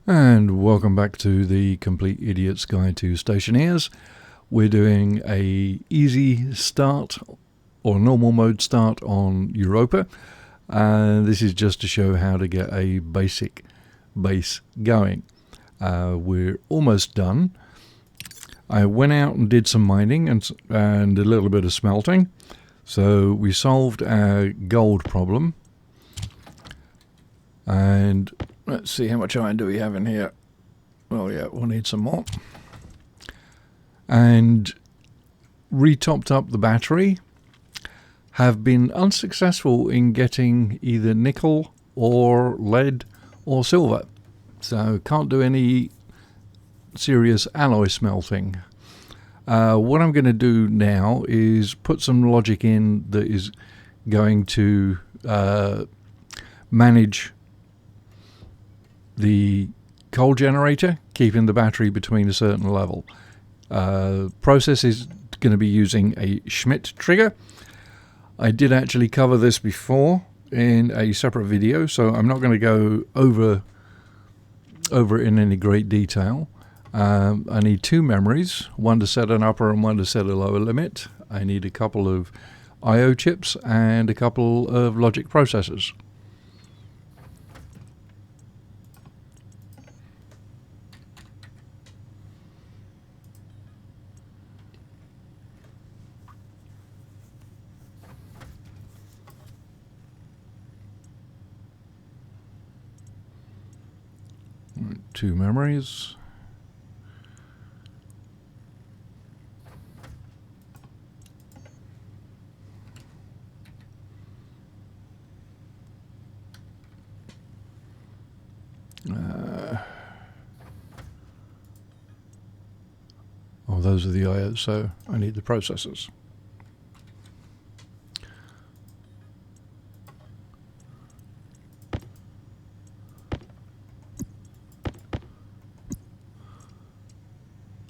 And welcome back to the Complete Idiot's Guide to Stationeers. We're doing a easy start or normal mode start on Europa. And this is just to show how to get a basic base going. We're almost done. I went out and did some mining and a little bit of smelting. So we solved our gold problem. And let's see, how much iron do we have in here? Oh yeah, we'll need some more. And re-topped up the battery. Have been unsuccessful in getting either nickel or lead or silver. So can't do any serious alloy smelting. What I'm going to do now is put some logic in that is going to manage the coal generator, keeping the battery between a certain level. Process is going to be using a Schmidt trigger. I did actually cover this before in a separate video, so I'm not going to go over it in any great detail. I need two memories, one to set an upper and one to set a lower limit. I need a couple of I/O chips and a couple of logic processors. Two memories. Those are the I/Os, so I need the processors.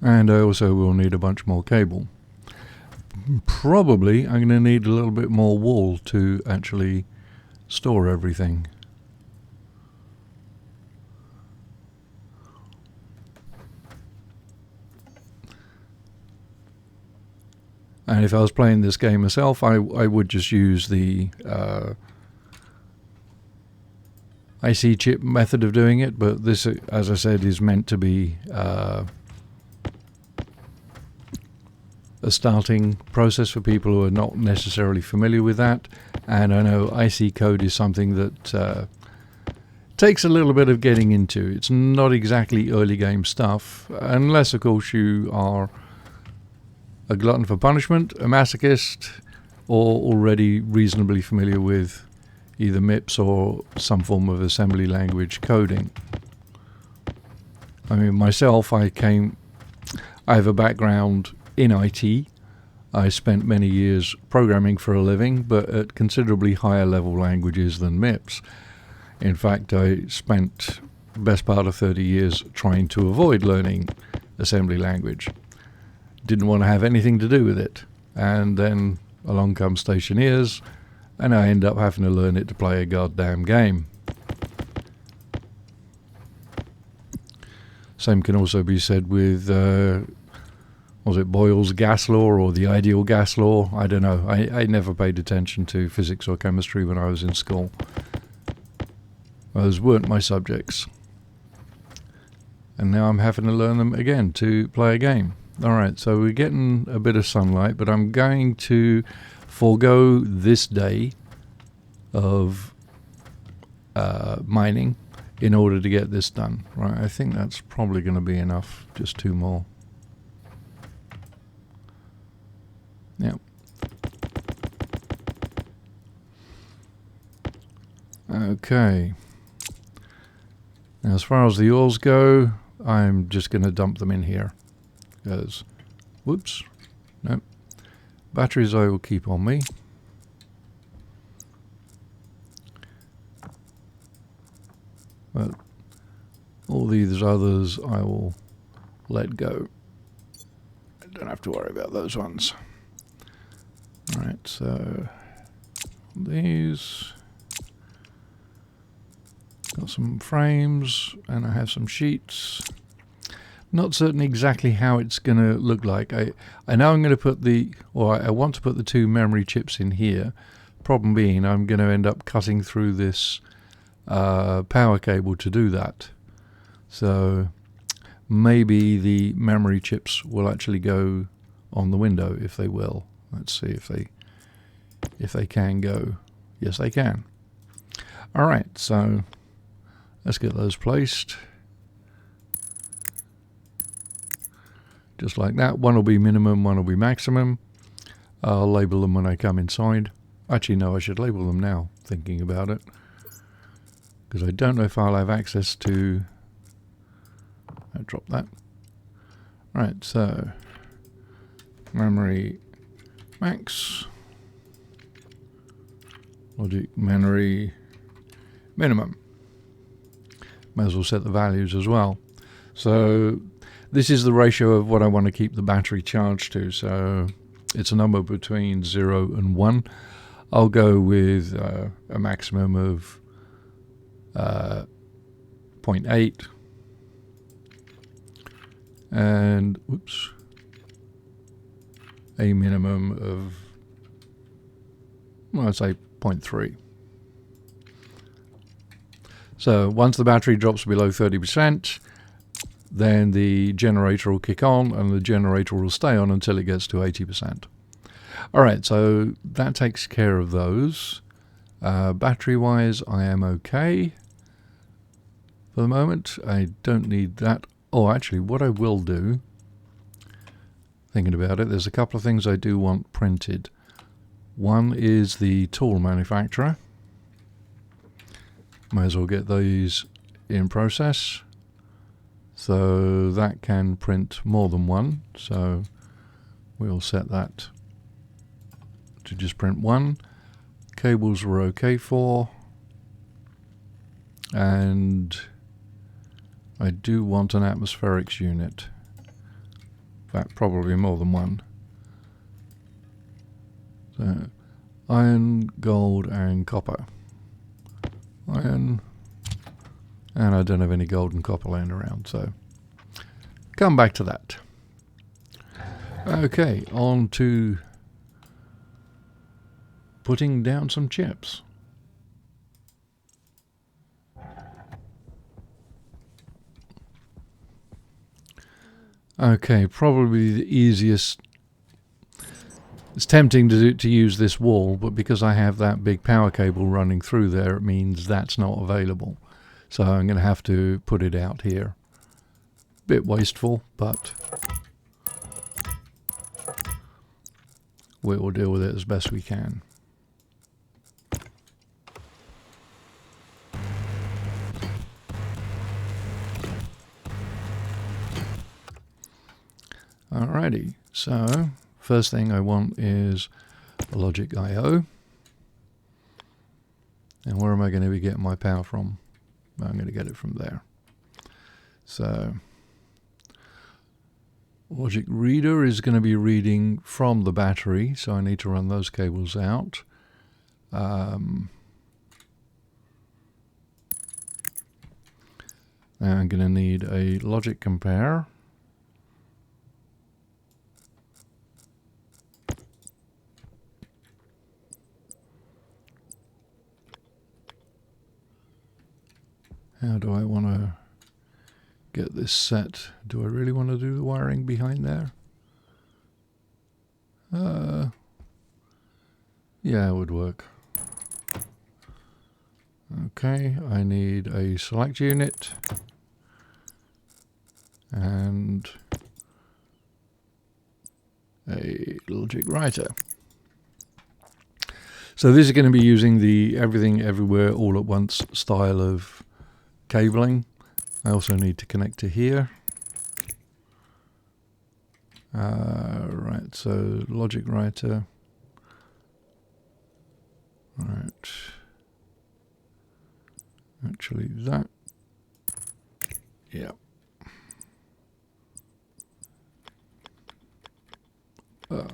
And I also will need a bunch more cable. Probably I'm going to need a little bit more wall to actually store everything. And if I was playing this game myself, I would just use the IC chip method of doing it, but this, as I said, is meant to be a starting process for people who are not necessarily familiar with that. And I know IC code is something that takes a little bit of getting into. It's not exactly early game stuff, unless of course you are a glutton for punishment, a masochist, or already reasonably familiar with either MIPS or some form of assembly language coding. I mean, myself, I have a background in IT. I spent many years programming for a living, but at considerably higher level languages than MIPS. In fact, I spent the best part of 30 years trying to avoid learning assembly language. Didn't want to have anything to do with it. And then along comes Stationeers, and I end up having to learn it to play a goddamn game. Same can also be said with, was it Boyle's gas law or the ideal gas law? I don't know. I never paid attention to physics or chemistry when I was in school. Those weren't my subjects. And now I'm having to learn them again to play a game. Alright, so we're getting a bit of sunlight, but I'm going to forego this day of mining in order to get this done. Right, I think that's probably going to be enough. Just two more. Yep. Okay. Now, as far as the ores go, I'm just going to dump them in here. Because, whoops, nope. Batteries I will keep on me. But all these others I will let go. I don't have to worry about those ones. Alright, so these Got some frames and I have some sheets. Not certain exactly how it's going to look like. I know I'm going to put I want to put the 2 memory chips in here. Problem being, I'm going to end up cutting through this power cable to do that. So maybe the memory chips will actually go on the window, if they will. Let's see if they can go. Yes, they can. All right, so let's get those placed. Just like that. One will be minimum, one will be maximum. I'll label them when I come inside. Actually, no, I should label them now, thinking about it. Because I don't know if I'll have access to... I dropped that. Right, so... memory max. Logic memory minimum. May as well set the values as well. So... this is the ratio of what I want to keep the battery charged to, so it's a number between 0 and 1. I'll go with a maximum of 0.8 and a minimum of, well, I'd say 0.3. So once the battery drops below 30%, then the generator will kick on and the generator will stay on until it gets to 80%. Alright, so that takes care of those. Battery wise, I am okay for the moment. I don't need that. Oh, actually, what I will do, thinking about it, there's a couple of things I do want printed. One is the tool manufacturer. May as well get these in process. So that can print more than one, so we'll set that to just print one. Cables we're okay for, and I do want an atmospherics unit. In fact, probably more than one. So iron, gold and copper. Iron. And I don't have any gold and copper laying around, so come back to that. Okay, on to putting down some chips. Okay, probably the easiest. It's tempting to use this wall, but because I have that big power cable running through there, it means that's not available. So I'm going to have to put it out here. Bit wasteful, but we will deal with it as best we can. Alrighty, so first thing I want is a logic I/O. And where am I going to be getting my power from? I'm going to get it from there. So logic reader is going to be reading from the battery, so I need to run those cables out. Now I'm going to need a logic compare. How do I want to get this set? Do I really want to do the wiring behind there? Yeah, it would work. Okay, I need a select unit and a logic writer. So this is going to be using the everything everywhere all at once style of cabling. I also need to connect to here. Right, so logic writer. Right. Actually that. Yeah. Oh.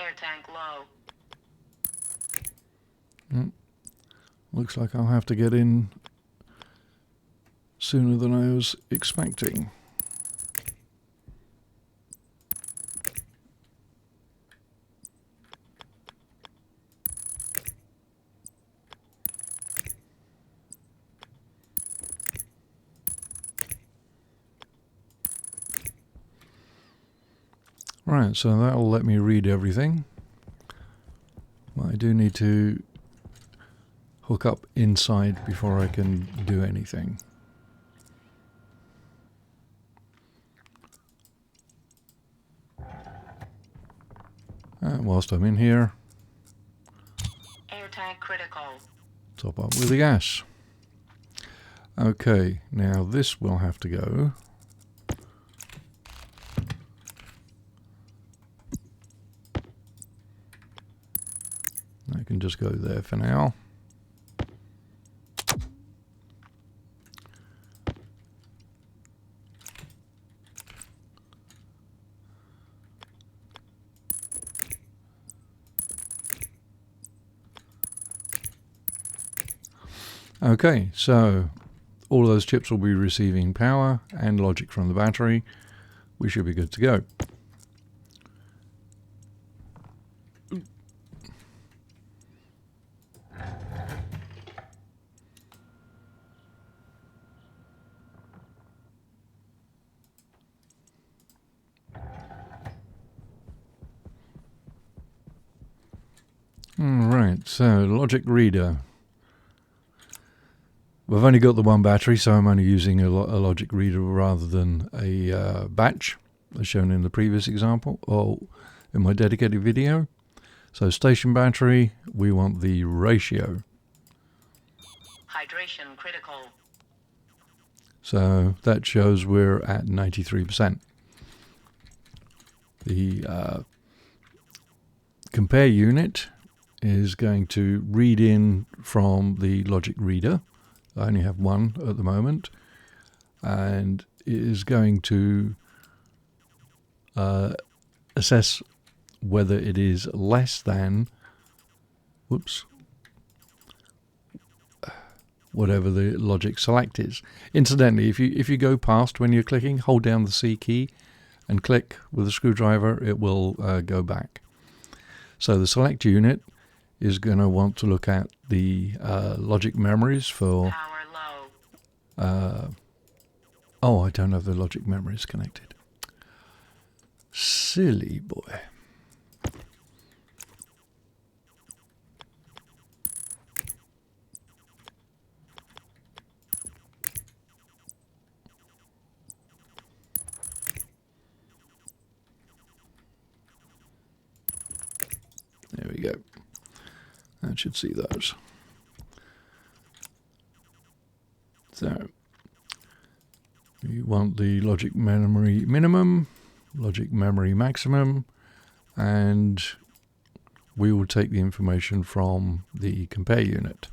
Air tank low. Looks like I'll have to get in sooner than I was expecting. Right, so that'll let me read everything. I do need to hook up inside before I can do anything. And whilst I'm in here, Air tank critical. top up with the gas. Okay, now this will have to go. I can just go there for now. Okay, so all of those chips will be receiving power and logic from the battery. We should be good to go. Alright, so logic reader. We've only got the one battery, so I'm only using a logic reader rather than a batch, as shown in the previous example, or in my dedicated video. So station battery, we want the ratio. Hydration critical. So that shows we're at 93%. The compare unit is going to read in from the logic reader. I only have one at the moment, and it is going to assess whether it is less than, whatever the logic select is. Incidentally, if you go past when you're clicking, hold down the C key and click with a screwdriver, it will go back. So the select unit is going to want to look at the logic memories for... Power low. Oh, I don't have the logic memories connected. Silly boy. There we go. That should see those. So you want the logic memory minimum, logic memory maximum, and we will take the information from the compare unit.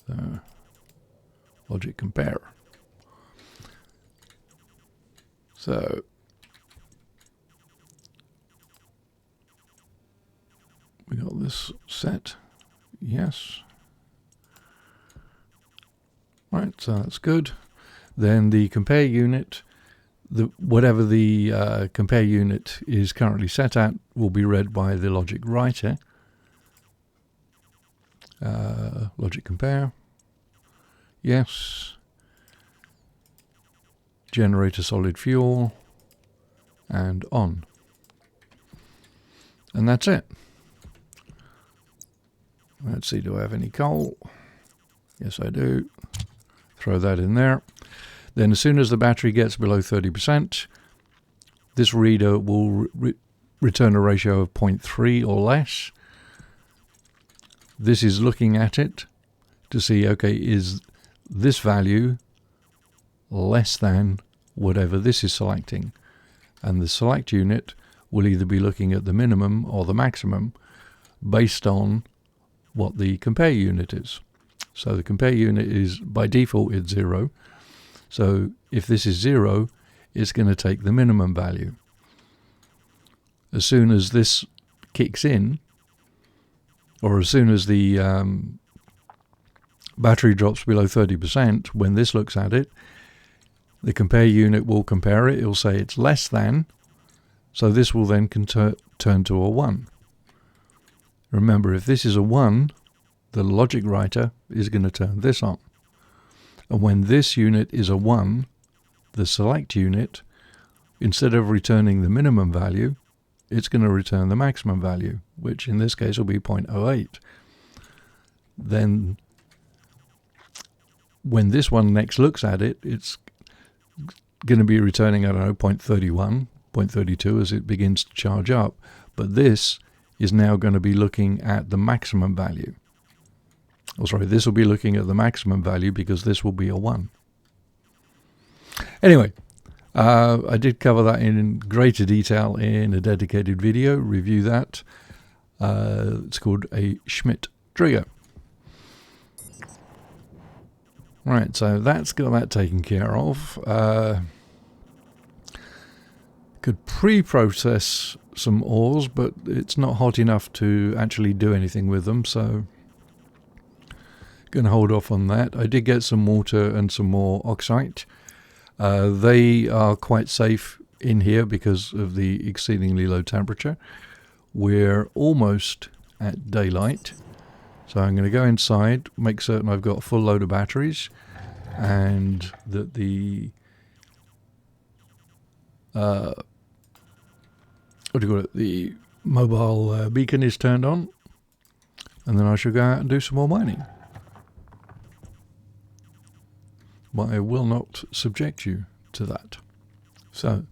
So logic compare. So we got this set. Yes. Right, so that's good. Then the compare unit, whatever the compare unit is currently set at, will be read by the logic writer. Logic compare. Yes. Generator solid fuel. And on. And that's it. Let's see, do I have any coal? Yes, I do. Throw that in there. Then as soon as the battery gets below 30%, this reader will return a ratio of 0.3 or less. This is looking at it to see, okay, is this value less than whatever this is selecting? And the select unit will either be looking at the minimum or the maximum based on what the compare unit is. So the compare unit is, by default, it's 0. So if this is 0, it's going to take the minimum value. as soon as this kicks in, or as soon as the battery drops below 30%, when this looks at it, the compare unit will compare it. It will say it's less than, so this will then turn to a 1. Remember, if this is a 1, the logic writer is going to turn this on. And when this unit is a 1, the select unit, instead of returning the minimum value, it's going to return the maximum value, which in this case will be 0.08. Then when this one next looks at it, it's going to be returning, I don't know, 0.31, 0.32 as it begins to charge up. But this is now going to be looking at the maximum value. Oh, sorry, this will be looking at the maximum value because this will be a 1. Anyway, I did cover that in greater detail in a dedicated video. Review that. It's called a Schmidt trigger. Right, so that's got that taken care of. Could pre-process some ores, but it's not hot enough to actually do anything with them, so going to hold off on that. I did get some water and some more oxide. They are quite safe in here because of the exceedingly low temperature. We're almost at daylight, so I'm going to go inside, make certain I've got a full load of batteries and that the the mobile beacon is turned on, and then I shall go out and do some more mining. But I will not subject you to that. So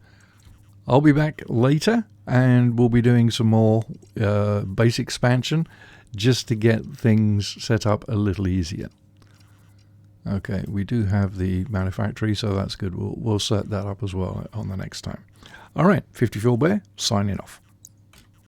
I'll be back later and we'll be doing some more base expansion just to get things set up a little easier. Okay, we do have the manufactory, so that's good. We'll set that up as well on the next time. All right, 54 Bear, signing off.